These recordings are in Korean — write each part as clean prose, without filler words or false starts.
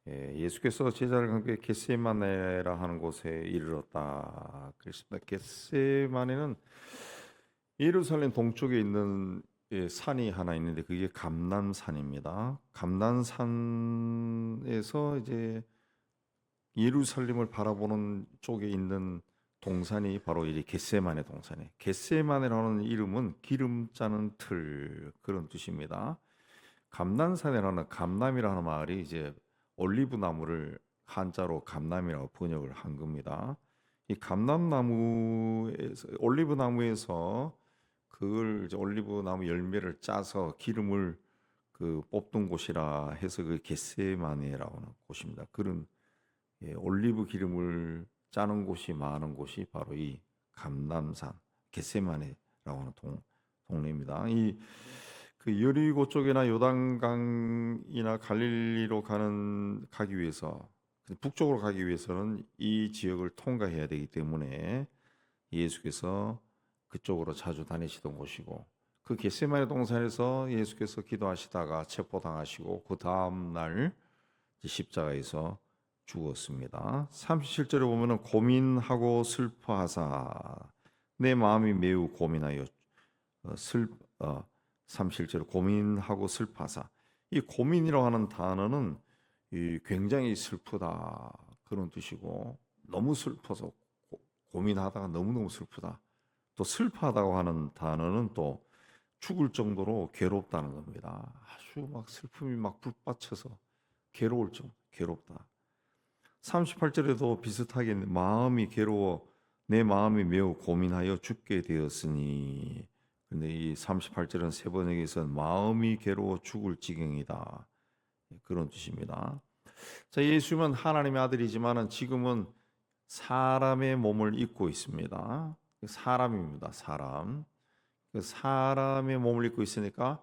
예수께서 제자들과 함께 겟세마네라 하는 곳에 이르렀다 그랬습니다. 겟세마네는 예루살렘 동쪽에 있는 산이 하나 있는데 그게 감람산입니다. 감람산에서 이제 예루살렘을 바라보는 쪽에 있는 동산이 바로 이 겟세마네 동산이에요. 겟세마네라는 이름은 기름 짜는 틀 그런 뜻입니다. 감람산이라는 감람이라는 말이 이제 올리브 나무를 한자로 감람이라고 번역을 한 겁니다. 이 감람나무에서 올리브 나무에서 그걸 이제 올리브 나무 열매를 짜서 기름을 뽑던 곳이라 해서 그 겟세마네라고 하는 곳입니다. 그런 올리브 기름을 짜는 곳이 많은 곳이 바로 이 감람산 겟세마네라고 하는 동네입니다. 이 그 여리고 쪽이나 요단강이나 갈릴리로 가기 위해서 북쪽으로 가기 위해서는 이 지역을 통과해야 되기 때문에 예수께서 그쪽으로 자주 다니시던 곳이고 그 겟세마네 동산에서 예수께서 기도하시다가 체포당하시고 그 다음 날 십자가에서 죽었습니다. 37절에 보면은 고민하고 슬퍼하사 내 마음이 매우 고민하여 37절에 고민하고 슬퍼하사 이 고민이라고 하는 단어는 굉장히 슬프다 그런 뜻이고 너무 슬퍼서 고민하다가 너무너무 슬프다. 또 슬퍼하다고 하는 단어는 또 죽을 정도로 괴롭다는 겁니다. 아주 막 슬픔이 막 불받쳐서 괴로울 정도 괴롭다. 38절에도 비슷하게 마음이 괴로워 내 마음이 매우 고민하여 죽게 되었으니 근데 이 38절은 세 번역에서는 마음이 괴로워 죽을 지경이다. 그런 뜻입니다. 자, 예수님은 하나님의 아들이지만은 지금은 사람의 몸을 입고 있습니다. 사람입니다. 사람. 사람의 몸을 입고 있으니까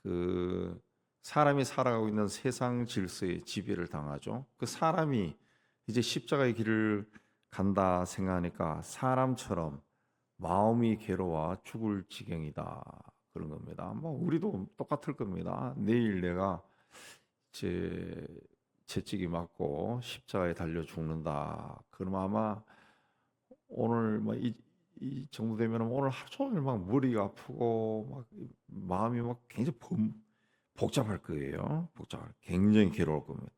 그 사람이 살아가고 있는 세상 질서에 지배를 당하죠. 그 사람이 이제 십자가의 길을 간다 생각하니까 사람처럼 마음이 괴로워 죽을 지경이다 그런 겁니다. 뭐 우리도 똑같을 겁니다. 내일 내가 제 채찍이 맞고 십자가에 달려 죽는다. 그럼 아마 오늘 뭐 이 정도 되면 오늘 하루 종일 막 머리가 아프고 막 마음이 막 굉장히 복잡할 거예요. 굉장히 괴로울 겁니다.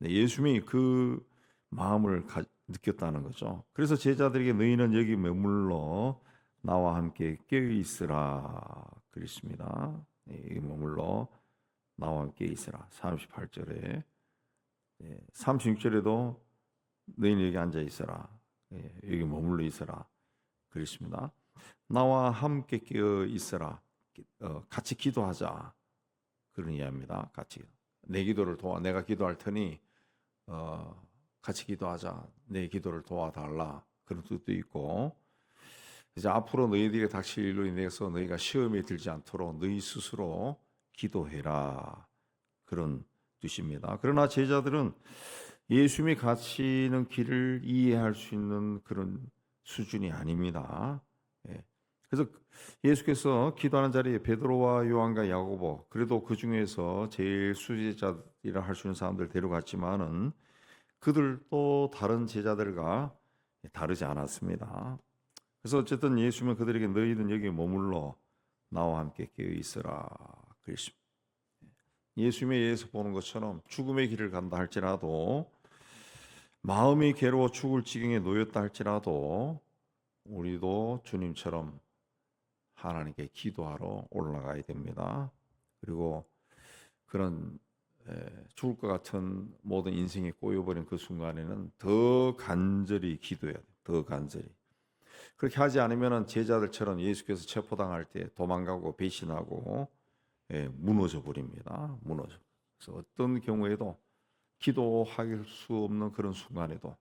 예수님이 그 마음을 느꼈다는 거죠. 그래서 제자들에게 너희는 여기 머물러 나와 함께 깨어 있으라 그랬습니다. 여기 머물러 나와 함께 있으라. 38절에 36절에도 너희는 여기 앉아 있어라. 여기 머물러 있어라 그랬습니다. 나와 함께 깨어 있어라. 같이 기도하자. 그런 이야기입니다. 같이 내 기도를 내가 기도할 테니 같이 기도하자. 내 기도를 도와달라. 그런 뜻도 있고 이제 앞으로 너희들에게 닥칠 일로 인해서 너희가 시험에 들지 않도록 너희 스스로 기도해라. 그런 뜻입니다. 그러나 제자들은 예수님이 가시는 길을 이해할 수 있는 그런 수준이 아닙니다. 그래서 예수께서 기도하는 자리에 베드로와 요한과 야고보 그래도 그 중에서 제일 수제자이라 할 수 있는 사람들 데려갔지만은 그들도 다른 제자들과 다르지 않았습니다. 그래서 어쨌든 예수님은 그들에게 너희는 여기 머물러 나와 함께 깨어 있으라 그랬습니다. 예수님에 의해서 보는 것처럼 죽음의 길을 간다 할지라도 마음이 괴로워 죽을 지경에 놓였다 할지라도 우리도 주님처럼 하나님께 기도하러 올라가야 됩니다. 그리고 그런 죽을 것 같은 모든 인생이 꼬여버린 그 순간에는 더 간절히 기도해야 돼요. 더 간절히. 그렇게 하지 않으면 제자들처럼 예수께서 체포당할 때 도망가고 배신하고 무너져 버립니다. 무너져. 그래서 어떤 경우에도 기도할 수 없는 그런 순간에도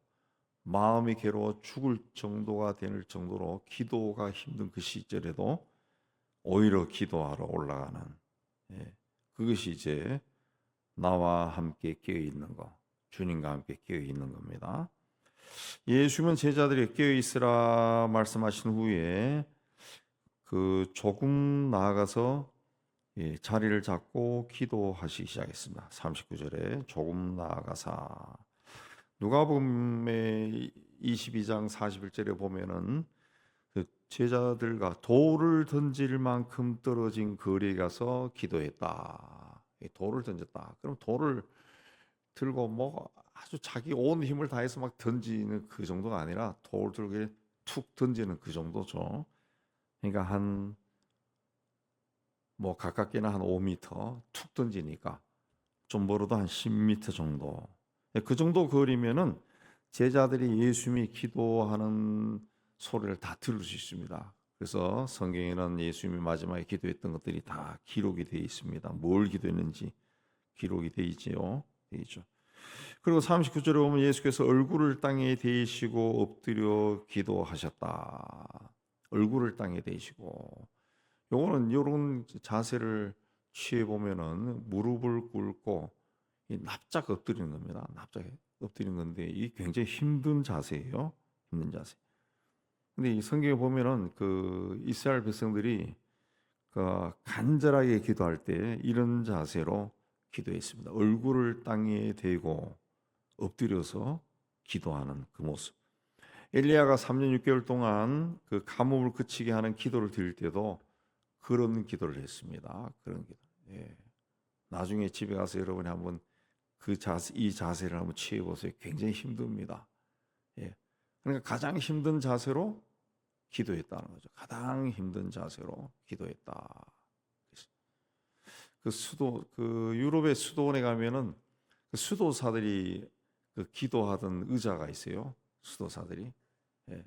마음이 괴로워 죽을 정도가 될 정도로 기도가 힘든 그 시절에도 오히려 기도하러 올라가는 그것이 이제 나와 함께 깨어 있는 것, 주님과 함께 깨어 있는 겁니다. 예수님은 제자들이 깨어 있으라 말씀하신 후에 그 조금 나아가서 자리를 잡고 기도하시기 시작했습니다. 39절에 조금 나아가사 누가복음의 22장 41절에 보면은 그 제자들과 돌을 던질 만큼 떨어진 거리에 가서 기도했다. 돌을 던졌다. 그럼 돌을 들고 뭐 아주 자기 온 힘을 다해서 막 던지는 그 정도가 아니라 돌 들고 툭 던지는 그 정도죠. 그러니까 한 뭐 가깝게는 한 5m 툭 던지니까 좀 멀어도 한 10m 정도. 그 정도 거리면은 제자들이 예수님이 기도하는 소리를 다 들을 수 있습니다. 그래서 성경에는 예수님이 마지막에 기도했던 것들이 다 기록이 되어 있습니다. 뭘 기도했는지 기록이 되어 있지요. 되어 있죠. 그리고 39절에 보면 예수께서 얼굴을 땅에 대시고 엎드려 기도하셨다. 얼굴을 땅에 대시고 요거는 이런 자세를 취해 보면은 무릎을 꿇고 이 납작 엎드리는 겁니다. 납작 엎드리는 건데 이 굉장히 힘든 자세예요. 힘든 자세. 근데 이 성경에 보면은 그 이스라엘 백성들이 그 간절하게 기도할 때 이런 자세로 기도했습니다. 얼굴을 땅에 대고 엎드려서 기도하는 그 모습. 엘리야가 3년 6개월 동안 그 가뭄을 그치게 하는 기도를 드릴 때도 그런 기도를 했습니다. 그런 기도. 예. 나중에 집에 가서 여러분이 한번 그 자세, 이 자세를 한번 취해 보세요. 굉장히 힘듭니다. 예. 그러니까 가장 힘든 자세로 기도했다는 거죠. 가장 힘든 자세로 기도했다. 그 유럽의 수도원에 가면은 그 수도사들이 그 기도하던 의자가 있어요. 수도사들이. 예.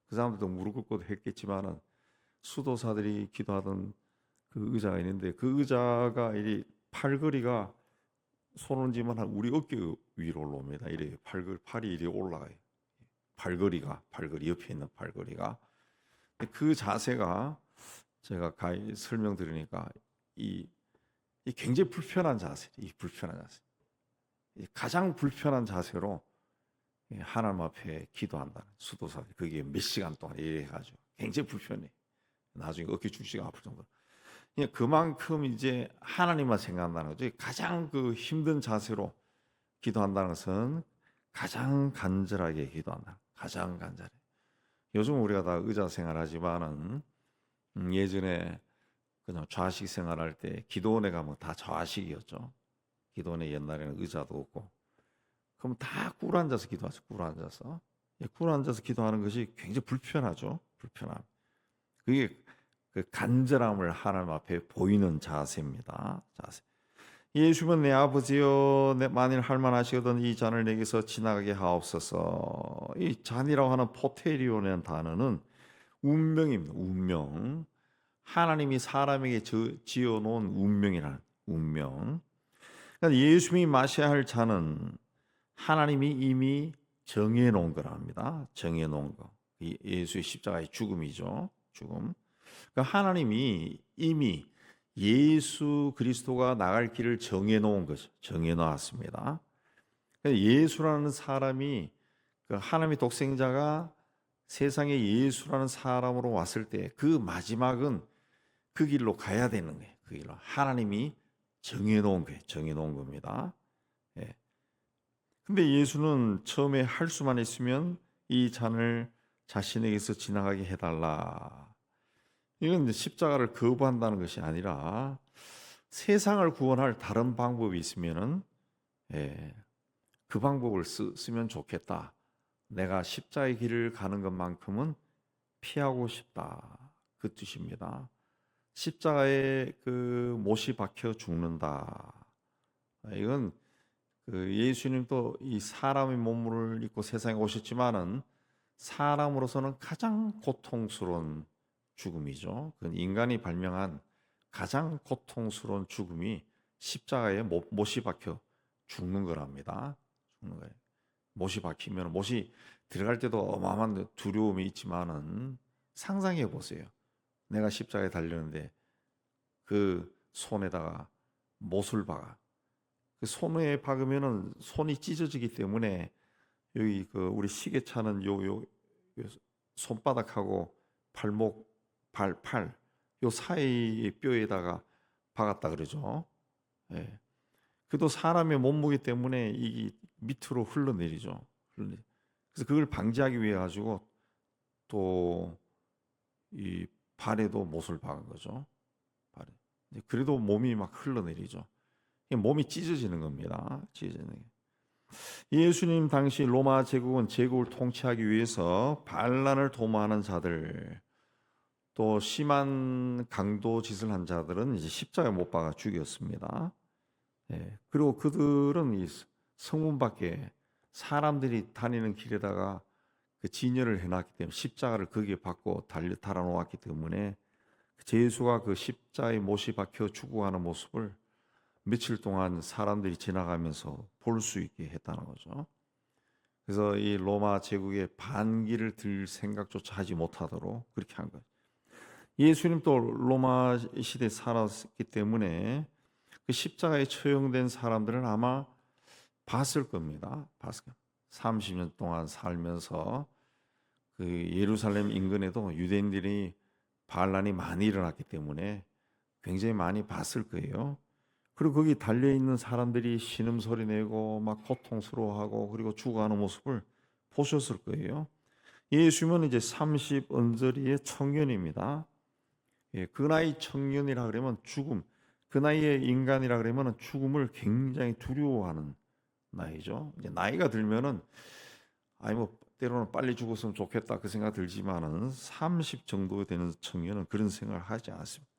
그 사람들도 무릎 꿇고도 했겠지만은 수도사들이 기도하던 그 의자가 있는데 그 의자가 이 팔걸이가 손을 얹으면 한 우리 어깨 위로 올라옵니다. 이래 팔이 이리 올라가요. 팔걸이 옆에 있는 팔걸이가 그 자세가 제가 가히 설명드리니까 이 굉장히 불편한 자세, 이 불편한 자세, 가장 불편한 자세로 하나님 앞에 기도한다는 수도사들 그게 몇 시간 동안 이래 가지고 굉장히 불편해. 나중에 어깨 죽지가 아플 정도로. 그만큼 이제 하나님만 생각한다는 거죠. 가장 그 힘든 자세로 기도한다는 것은 가장 간절하게 기도한다. 가장 간절해. 요즘 우리가 다 의자 생활하지만은 예전에 그냥 좌식 생활할 때 기도원에 가면 다 좌식이었죠. 기도원에 옛날에는 의자도 없고. 그럼 다 꿇어 앉아서 기도하죠. 꿇어 앉아서. 꿇어 앉아서 기도하는 것이 굉장히 불편하죠. 불편함. 그게 그 간절함을 하나님 앞에 보이는 자세입니다. 자세. 예수님은 내 아버지여 만일 할만하시거든 이 잔을 내게서 지나가게 하옵소서. 이 잔이라고 하는 포테리오라는 단어는 운명입니다. 운명. 하나님이 사람에게 지어놓은 운명이라는 운명. 그러니까 예수님이 마셔야 할 잔은 하나님이 이미 정해놓은 거랍니다. 정해놓은 거. 예수의 십자가의 죽음이죠. 죽음. 그러니까 하나님이 이미 예수 그리스도가 나갈 길을 정해놓은 거죠. 정해놓았습니다. 그러니까 예수라는 사람이 그 하나님의 독생자가 세상에 예수라는 사람으로 왔을 때 그 마지막은 그 길로 가야 되는 거예요. 그 길로 하나님이 정해놓은 거예요. 정해놓은 겁니다. 예. 근데 예수는 처음에 할 수만 있으면 이 잔을 자신에게서 지나가게 해달라. 이건 십자가를 거부한다는 것이 아니라 세상을 구원할 다른 방법이 있으면은 그 방법을 쓰면 좋겠다. 내가 십자가의 길을 가는 것만큼은 피하고 싶다. 그 뜻입니다. 십자가에 그 못이 박혀 죽는다. 이건 그 예수님도 이 사람의 몸을 입고 세상에 오셨지만은 사람으로서는 가장 고통스러운 죽음이죠. 그건 인간이 발명한 가장 고통스러운 죽음이 십자가에 못이 박혀 죽는 거랍니다. 죽는 거예요. 못이 박히면 못이 들어갈 때도 어마어마한 두려움이 있지만은 상상해 보세요. 내가 십자가에 달렸는데 그 손에다가 못을 박아. 그 손에 박으면은 손이 찢어지기 때문에 여기 그 우리 시계 차는 요 손바닥하고 팔목 팔 요 사이 뼈에다가 박았다 그러죠. 예. 그도 사람의 몸무게 때문에 이 밑으로 흘러내리죠. 그래서 그걸 방지하기 위해 가지고 또 이 발에도 못을 박은 거죠. 발에. 그래도 몸이 막 흘러내리죠. 몸이 찢어지는 겁니다. 찢어지는 게. 예수님 당시 로마 제국은 제국을 통치하기 위해서 반란을 도모하는 자들, 또 심한 강도 짓을 한 자들은 이제 십자가에 못 박아 죽였습니다. 예. 그리고 그들은 이 성문 밖에 사람들이 다니는 길에다가 그 진열을 해놨기 때문에 십자가를 거기에 박고 달아놓았기 때문에 예수가 그 십자가에 못이 박혀 죽어가는 모습을 며칠 동안 사람들이 지나가면서 볼 수 있게 했다는 거죠. 그래서 이 로마 제국의 반기를 들 생각조차 하지 못하도록 그렇게 한 거죠. 예수님 또 로마 시대에 살았기 때문에 그 십자가에 처형된 사람들은 아마 봤을 겁니다. 30년 동안 살면서 그 예루살렘 인근에도 유대인들이 반란이 많이 일어났기 때문에 굉장히 많이 봤을 거예요. 그리고 거기 달려 있는 사람들이 신음소리 내고 막 고통스러워하고 그리고 죽어가는 모습을 보셨을 거예요. 예수님은 이제 30 언저리의 청년입니다. 예, 그 나이 청년이라 그러면 죽음, 그 나이의 인간이라 그러면 죽음을 굉장히 두려워하는 나이죠. 이제 나이가 들면은 아니 뭐 때로는 빨리 죽었으면 좋겠다 그 생각 들지만은 30 정도 되는 청년은 그런 생각을 하지 않습니다.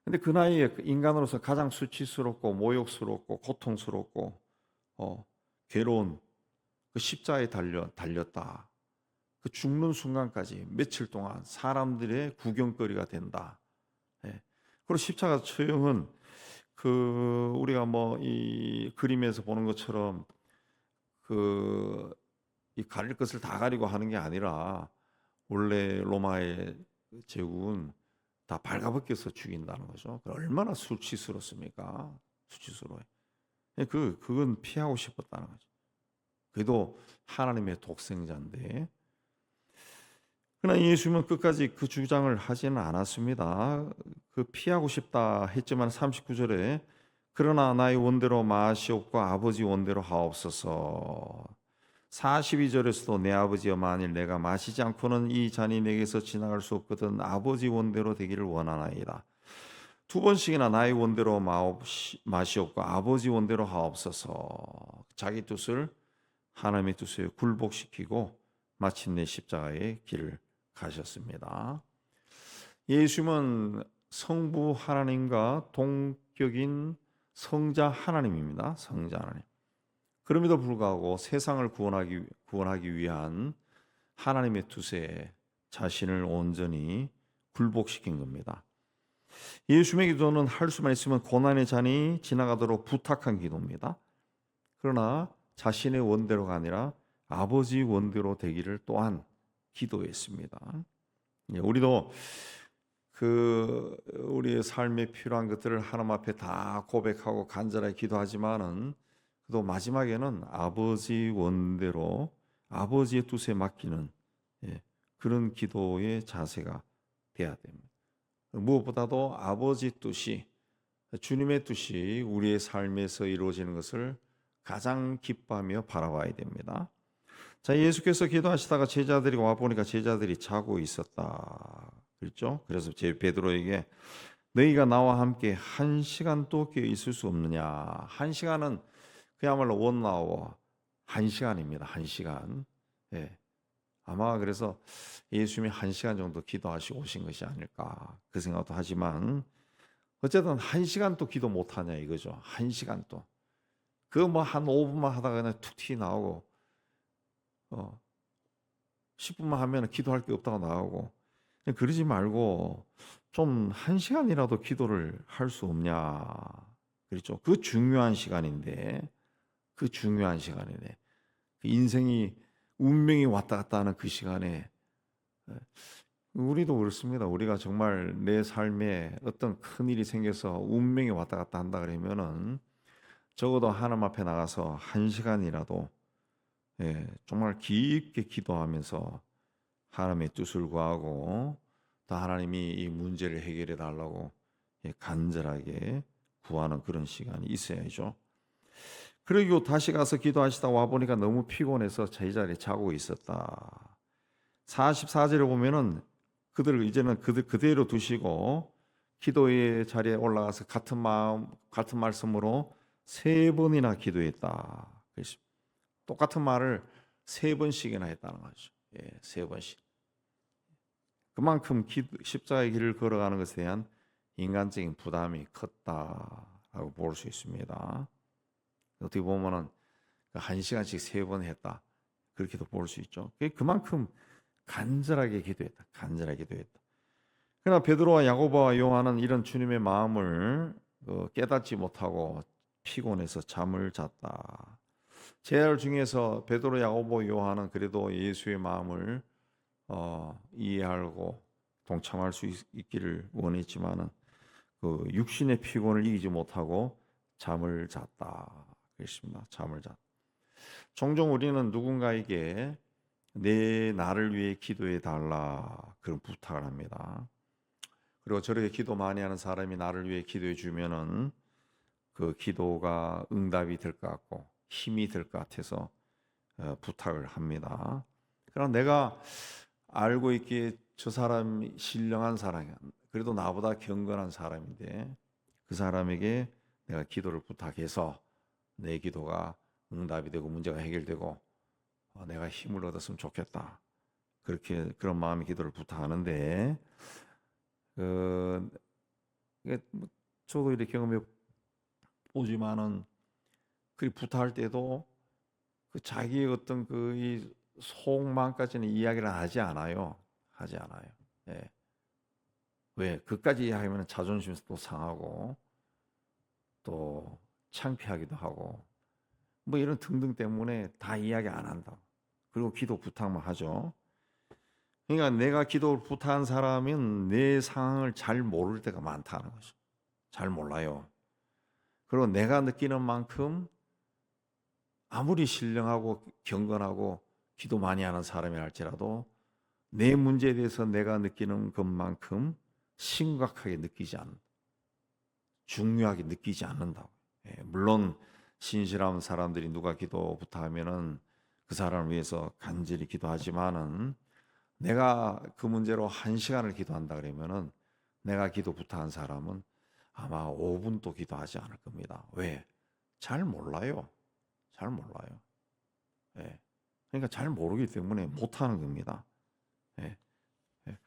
근데 그 나이에 인간으로서 가장 수치스럽고 모욕스럽고 고통스럽고 괴로운 그 십자가에 달렸다. 그 죽는 순간까지 며칠 동안 사람들의 구경거리가 된다. 예. 그리고 십자가 처형은 그 우리가 뭐 이 그림에서 보는 것처럼 그 이 가릴 것을 다 가리고 하는 게 아니라 원래 로마의 제국은 다 발가벗겨서 죽인다는 거죠. 얼마나 수치스럽습니까? 수치스러워요. 그건 피하고 싶었다는 거죠. 그래도 하나님의 독생자인데, 그러나 예수님은 끝까지 그 주장을 하지는 않았습니다. 그 피하고 싶다 했지만 39절에 그러나 나의 원대로 마시옵고 아버지 원대로 하옵소서. 42절에서도 내 아버지여 만일 내가 마시지 않고는 이 잔이 내게서 지나갈 수 없거든 아버지 원대로 되기를 원하나이다. 두 번씩이나 나의 원대로 마시옵고 아버지 원대로 하옵소서. 자기 뜻을 하나님의 뜻에 굴복시키고 마침내 십자가의 길을 가셨습니다. 예수님은 성부 하나님과 동격인 성자 하나님입니다. 성자 하나님. 그럼에도 불구하고 세상을 구원하기 위한 하나님의 뜻에 자신을 온전히 굴복시킨 겁니다. 예수님의 기도는 할 수만 있으면 고난의 잔이 지나가도록 부탁한 기도입니다. 그러나 자신의 원대로가 아니라 아버지 원대로 되기를 또한 기도했습니다. 우리도 우리의 삶에 필요한 것들을 하나님 앞에 다 고백하고 간절하게 기도하지만은 또 마지막에는 아버지 원대로 아버지의 뜻에 맡기는 그런 기도의 자세가 돼야 됩니다. 무엇보다도 아버지 뜻이 주님의 뜻이 우리의 삶에서 이루어지는 것을 가장 기뻐하며 바라봐야 됩니다. 자, 예수께서 기도하시다가 제자들이 와 보니까 제자들이 자고 있었다. 그렇죠? 그래서 베드로에게 너희가 나와 함께 1시간도 깨어 있을 수 없느냐? 1시간은 그야말로 원나워 1시간입니다. 1시간. 예. 아마 그래서 예수님이 1시간 정도 기도하시고 오신 것이 아닐까 그 생각도 하지만 어쨌든 1시간도 기도 못하냐 이거죠. 1시간도. 그거 뭐 한 5분만 하다가 그냥 툭 튀 나오고 10분만 하면 기도할 게 없다고 나오고 그러지 말고 좀 1시간이라도 기도를 할 수 없냐. 그렇죠. 그 중요한 시간인데 그 인생이 운명이 왔다 갔다 하는 그 시간에 우리도 그렇습니다. 우리가 정말 내 삶에 어떤 큰 일이 생겨서 운명이 왔다 갔다 한다 그러면은 적어도 하나님 앞에 나가서 1시간이라도 정말 깊게 기도하면서 하나님의 뜻을 구하고 또 하나님이 이 문제를 해결해 달라고 간절하게 구하는 그런 시간이 있어야죠. 그리고 다시 가서 기도하시다 와보니까 너무 피곤해서 제자리에 자고 있었다. 44절에 보면은 그들을 이제는 그대로 두시고 기도의 자리에 올라가서 같은 마음, 같은 말씀으로 3번이나 기도했다. 그래서 똑같은 말을 3번씩이나 했다는 거죠. 3번씩. 그만큼 십자가의 길을 걸어가는 것에 대한 인간적인 부담이 컸다라고 볼 수 있습니다. 어떻게 보면은 1시간씩 3번 했다. 그렇게도 볼 수 있죠. 그만큼 간절하게 기도했다. 간절하게 기도했다. 그러나 베드로와 야고보와 요한은 이런 주님의 마음을 깨닫지 못하고 피곤해서 잠을 잤다. 제자들 중에서 베드로, 야고보, 요한은 그래도 예수의 마음을 이해하고 동참할 수 있기를 원했지만은 그 육신의 피곤을 이기지 못하고 잠을 잤다. 그랬습니다. 잠을 잤다. 종종 우리는 누군가에게 나를 위해 기도해 달라 그런 부탁을 합니다. 그리고 저렇게 기도 많이 하는 사람이 나를 위해 기도해 주면은 그 기도가 응답이 될 것 같고 힘이 될 것 같아서 부탁을 합니다. 그러나 내가 알고 있기에 저 사람이 신령한 사람이야. 그래도 나보다 경건한 사람인데 그 사람에게 내가 기도를 부탁해서 내 기도가 응답이 되고 문제가 해결되고 내가 힘을 얻었으면 좋겠다. 그렇게 그런 마음의 기도를 부탁하는데 이게 저도 이렇게 경험해 보지만은 그 부탁할 때도 그 자기의 어떤 그 속마음까지는 이야기를 하지 않아요. 하지 않아요. 예. 왜? 그까지 이야기하면 자존심도 또 상하고 또 창피하기도 하고 뭐 이런 등등 때문에 다 이야기 안 한다. 그리고 기도 부탁만 하죠. 그러니까 내가 기도를 부탁한 사람은 내 상황을 잘 모를 때가 많다는 거죠. 잘 몰라요. 그리고 내가 느끼는 만큼 아무리 신령하고 경건하고 기도 많이 하는 사람이 할지라도 내 문제에 대해서 내가 느끼는 것만큼 심각하게 느끼지 않는다. 중요하게 느끼지 않는다고. 물론 신실한 사람들이 누가 기도 부탁하면은 그 사람을 위해서 간절히 기도하지만은 내가 그 문제로 1시간을 기도한다 그러면은 내가 기도 부탁한 사람은 아마 5분도 기도하지 않을 겁니다. 왜? 잘 몰라요. 잘 몰라요. 예. 그러니까 잘 모르기 때문에 못하는 겁니다. 예. 예.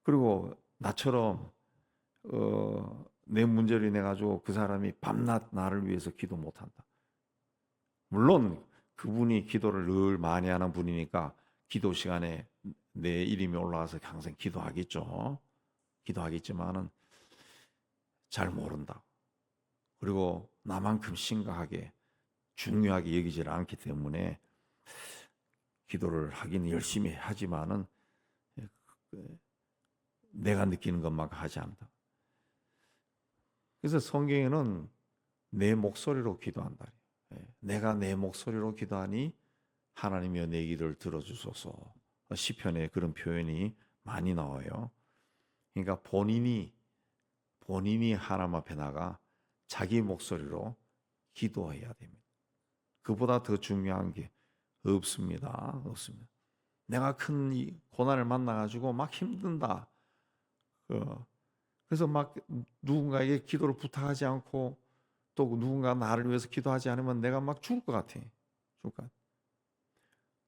그리고 나처럼 내 문제를 인해 가지고 그 사람이 밤낮 나를 위해서 기도 못한다. 물론 그분이 기도를 늘 많이 하는 분이니까 기도 시간에 내 이름이 올라와서 항상 기도하겠죠. 기도하겠지만은 잘 모른다. 그리고 나만큼 심각하게 중요하게 여기질 않기 때문에 기도를 하긴 열심히 하지만은 내가 느끼는 것만큼 하지 않는다. 그래서 성경에는 내 목소리로 기도한다. 내가 내 목소리로 기도하니 하나님이여 내 기도를 들어주소서. 시편에 그런 표현이 많이 나와요. 그러니까 본인이 하나님 앞에 나가 자기 목소리로 기도해야 됩니다. 그보다 더 중요한 게 없습니다. 없습니다. 내가 큰 고난을 만나가지고 막 힘든다. 그래서 막 누군가에게 기도를 부탁하지 않고 또 누군가 나를 위해서 기도하지 않으면 내가 막 죽을 것 같아. 죽을 것 같아.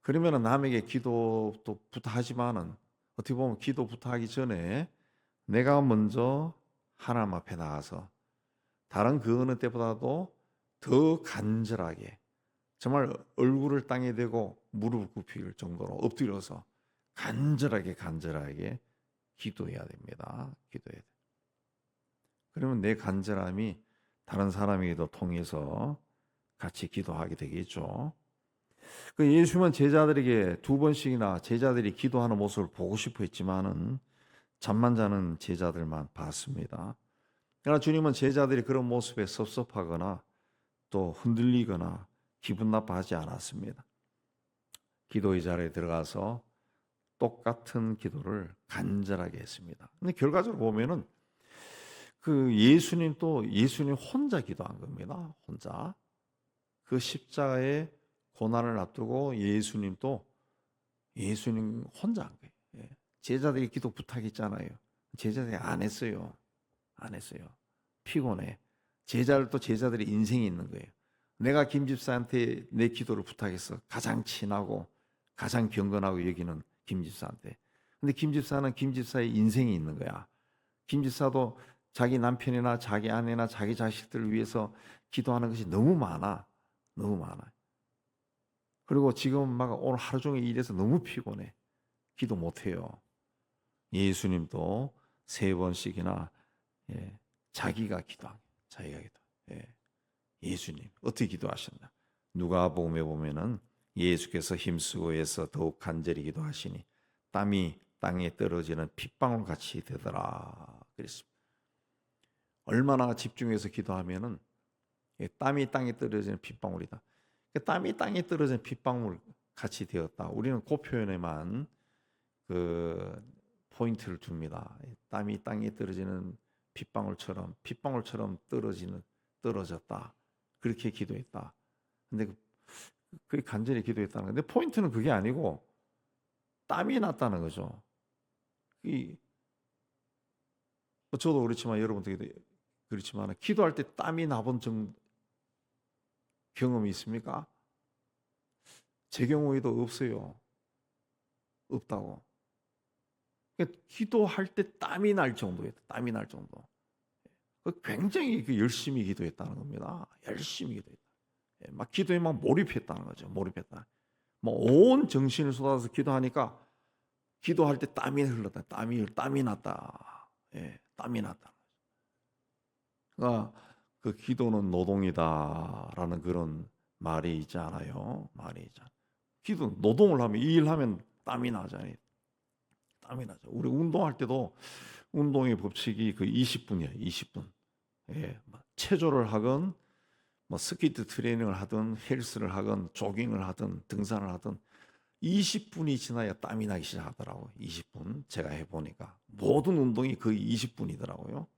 그러면은 남에게 기도도 부탁하지만은 어떻게 보면 기도 부탁하기 전에 내가 먼저 하나님 앞에 나가서 다른 그 어느 때보다도 더 간절하게 정말 얼굴을 땅에 대고 무릎을 굽힐 정도로 엎드려서 간절하게 기도해야 됩니다. 기도해야 돼. 그러면 내 간절함이 다른 사람에게도 통해서 같이 기도하게 되겠죠. 그 예수님은 제자들에게 2번씩이나 제자들이 기도하는 모습을 보고 싶어 했지만은 잠만 자는 제자들만 봤습니다. 그러나 주님은 제자들이 그런 모습에 섭섭하거나 또 흔들리거나 기분 나빠하지 않았습니다. 기도의 자리에 들어가서 똑같은 기도를 간절하게 했습니다. 근데 결과적으로 보면은 그 예수님 혼자 기도한 겁니다. 혼자. 그 십자가의 고난을 앞두고 예수님 혼자 한 거예요. 예. 제자들이 기도 부탁했잖아요. 제자들이 안 했어요. 안 했어요. 피곤해. 제자들이 인생이 있는 거예요. 내가 김 집사한테 내 기도를 부탁했어. 가장 친하고 가장 경건하고 여기는 김 집사한테. 근데 김 집사는 김 집사의 인생이 있는 거야. 김 집사도 자기 남편이나 자기 아내나 자기 자식들을 위해서 기도하는 것이 너무 많아. 너무 많아. 그리고 지금 막 오늘 하루 종일 일해서 너무 피곤해. 기도 못 해요. 예수님도 3번씩이나 자기가 기도한 거예요. 자기가 기도. 예수님 어떻게 기도하셨나? 누가복음에 보면은 예수께서 힘쓰고 해서 더욱 간절히 기도하시니 땀이 땅에 떨어지는 핏방울 같이 되더라. 그랬습니다. 얼마나 집중해서 기도하면은 땀이 땅에 떨어지는 핏방울이다. 땀이 땅에 떨어지는 핏방울 같이 되었다. 우리는 그 표현에만 그 포인트를 줍니다. 땀이 땅에 떨어지는 핏방울처럼 떨어졌다. 그렇게 기도했다. 근데 그게 간절히 기도했다는 건데 포인트는 그게 아니고 땀이 났다는 거죠. 저도 그렇지만 여러분들도 그렇지만 기도할 때 땀이 나본 경험이 있습니까? 제 경우에도 없어요. 없다고. 그러니까 기도할 때 땀이 날 정도예요. 땀이 날 정도. 굉장히 열심히 기도했다는 겁니다. 열심히 기도했다. 막 기도에 막 몰입했다는 거죠. 몰입했다. 뭐 온 정신을 쏟아서 기도하니까 기도할 때 땀이 흘렀다. 땀이 났다. 땀이 났다. 그러니까 그 기도는 노동이다라는 그런 말이 있지 않아요. 말이 있잖아요. 노동을 하면 이 일하면 땀이 나잖아요. 땀이 나죠. 우리 운동할 때도 운동의 법칙이 그 20분이에요. 20분. 체조를 하건 뭐 스피드 트레이닝을 하든 헬스를 하건 조깅을 하든 등산을 하든 20분이 지나야 땀이 나기 시작하더라고요. 20분. 제가 해보니까 모든 운동이 거의 20분이더라고요.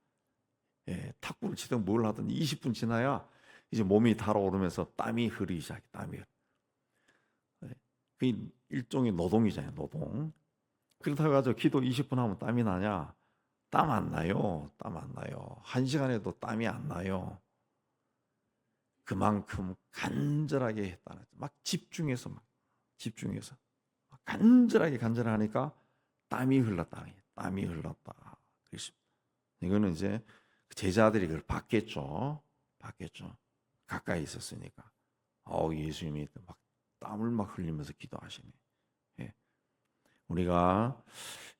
탁구를 치든 뭘 하든 20분 지나야 이제 몸이 달아오르면서 땀이 흐르기 시작해. 땀이. 그 일종의 노동이잖아요. 노동. 그렇다고 해서 기도 20분 하면 땀이 나냐? 땀 안 나요. 땀 안 나요. 1시간에도 땀이 안 나요. 그만큼 간절하게 했다는 거죠. 막 집중해서 간절하게 하니까 땀이 흘렀다. 땀이 흘렀다. 그렇습니다. 이거는 이제 제자들이 그걸 봤겠죠. 가까이 있었으니까. 예수님이 막 땀을 막 흘리면서 기도하시네. 우리가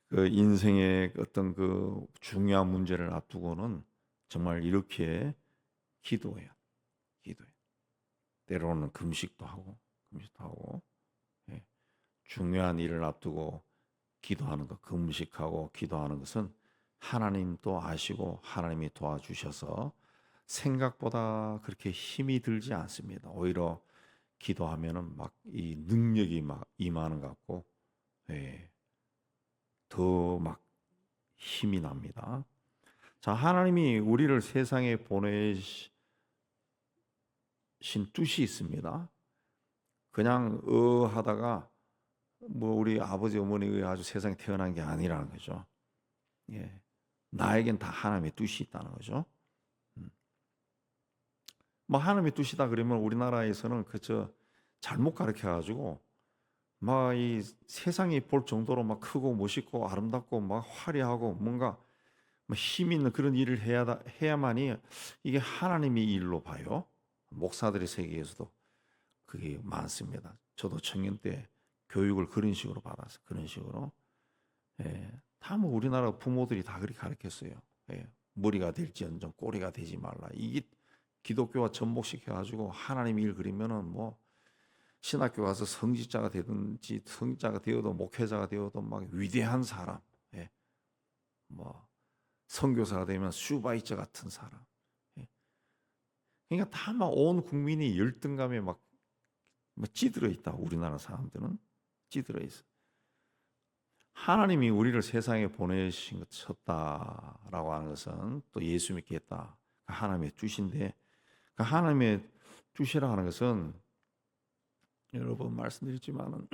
그 인생의 어떤 그 중요한 문제를 앞두고는 정말 이렇게 기도해요. 때로는 금식도 하고 중요한 일을 앞두고 기도하는 것, 금식하고 기도하는 것은 하나님도 아시고 하나님이 도와주셔서 생각보다 그렇게 힘이 들지 않습니다. 오히려 기도하면은 막 이 능력이 막 임하는 것 같고, 더 막 힘이 납니다. 자, 하나님이 우리를 세상에 보내신 뜻이 있습니다. 그냥 하다가 뭐 우리 아버지 어머니에 의해 아주 세상에 태어난 게 아니라는 거죠. 나에겐 다 하나님의 뜻이 있다는 거죠. 뭐 하나님의 뜻이다 그러면 우리나라에서는 그저 잘못 가르쳐 가지고 막 이 세상이 볼 정도로 막 크고 멋있고 아름답고 막 화려하고 뭔가 힘 있는 그런 일을 해야만이 이게 하나님의 일로 봐요. 목사들의 세계에서도 그게 많습니다. 저도 청년 때 교육을 그런 식으로 받았어요. 그런 식으로. 다 뭐 우리나라 부모들이 다 그렇게 가르쳤어요. 머리가 될지언정 꼬리가 되지 말라. 이게 기독교와 접목시켜가지고 하나님 일 그리면은 뭐 신학교 가서 성직자가 되든지 성직자가 되어도 목회자가 되어도 막 위대한 사람, 뭐 선교사가 되면 슈바이처 같은 사람. 그러니까 다 막 온 국민이 열등감에 막 찌들어 있다. 우리나라 사람들은 찌들어 있어. 하나님이 우리를 세상에 보내신 쳤다라고 하는 것은 또 예수 믿게 했다. 하나님의 뜻인데, 그 하나님의 뜻이라 하는 것은 여러 번 말씀드렸지만은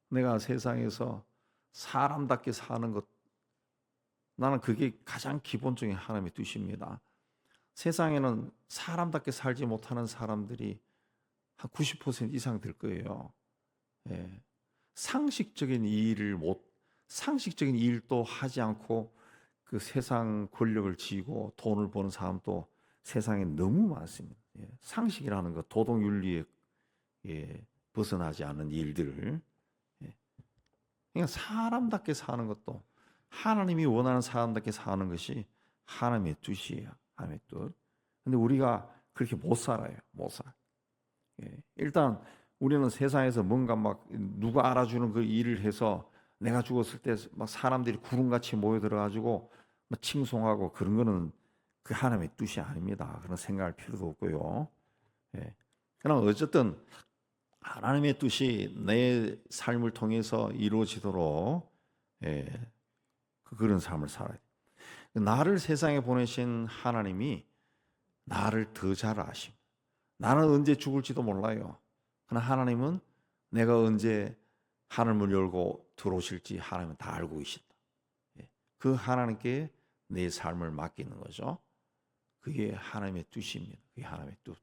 내가 세상에서 사람답게 사는 것, 나는 그게 가장 기본적인 하나님의 뜻입니다. 세상에는 사람답게 살지 못하는 사람들이 한 90% 이상 될 거예요. 예. 상식적인 일도 하지 않고 그 세상 권력을 쥐고 돈을 버는 사람도 세상에 너무 많습니다. 예. 상식이라는 것, 도덕 윤리에 벗어나지 않은 일들을, 그러니까 사람답게 사는 것도 하나님이 원하는 사람답게 사는 것이 하나님의 뜻이에요. 하나님의 뜻. 근데 우리가 그렇게 못 살아요. 못 살아. 일단 우리는 세상에서 뭔가 막 누가 알아주는 그 일을 해서 내가 죽었을 때 막 사람들이 구름같이 모여들어 가지고 막 칭송하고 그런 거는 그 하나님의 뜻이 아닙니다. 그런 생각할 필요도 없고요. 그러나 어쨌든 하나님의 뜻이 내 삶을 통해서 이루어지도록 그런 삶을 살아야 돼. 나를 세상에 보내신 하나님이 나를 더 잘 아심. 나는 언제 죽을지도 몰라요. 그러나 하나님은 내가 언제 하늘문 열고 들어오실지 하나님은 다 알고 계신다. 그 하나님께 내 삶을 맡기는 거죠. 그게 하나님의 뜻입니다. 그게 하나님의 뜻.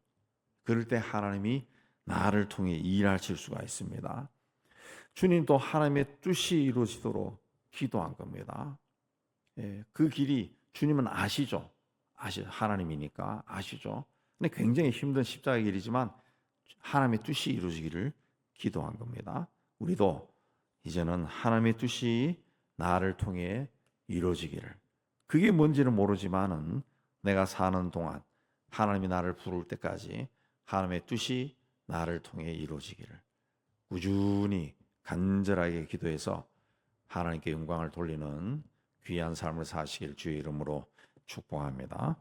그럴 때 하나님이 나를 통해 일하실 수가 있습니다. 주님도 하나님의 뜻이 이루어지도록 기도한 겁니다. 그 길이 주님은 아시죠. 하나님이니까 아시죠. 근데 굉장히 힘든 십자가의 길이지만 하나님의 뜻이 이루어지기를 기도한 겁니다. 우리도 이제는 하나님의 뜻이 나를 통해 이루어지기를, 그게 뭔지는 모르지만은 내가 사는 동안 하나님이 나를 부를 때까지 하나님의 뜻이 나를 통해 이루어지기를 꾸준히 간절하게 기도해서 하나님께 영광을 돌리는 귀한 삶을 사시길 주의 이름으로 축복합니다.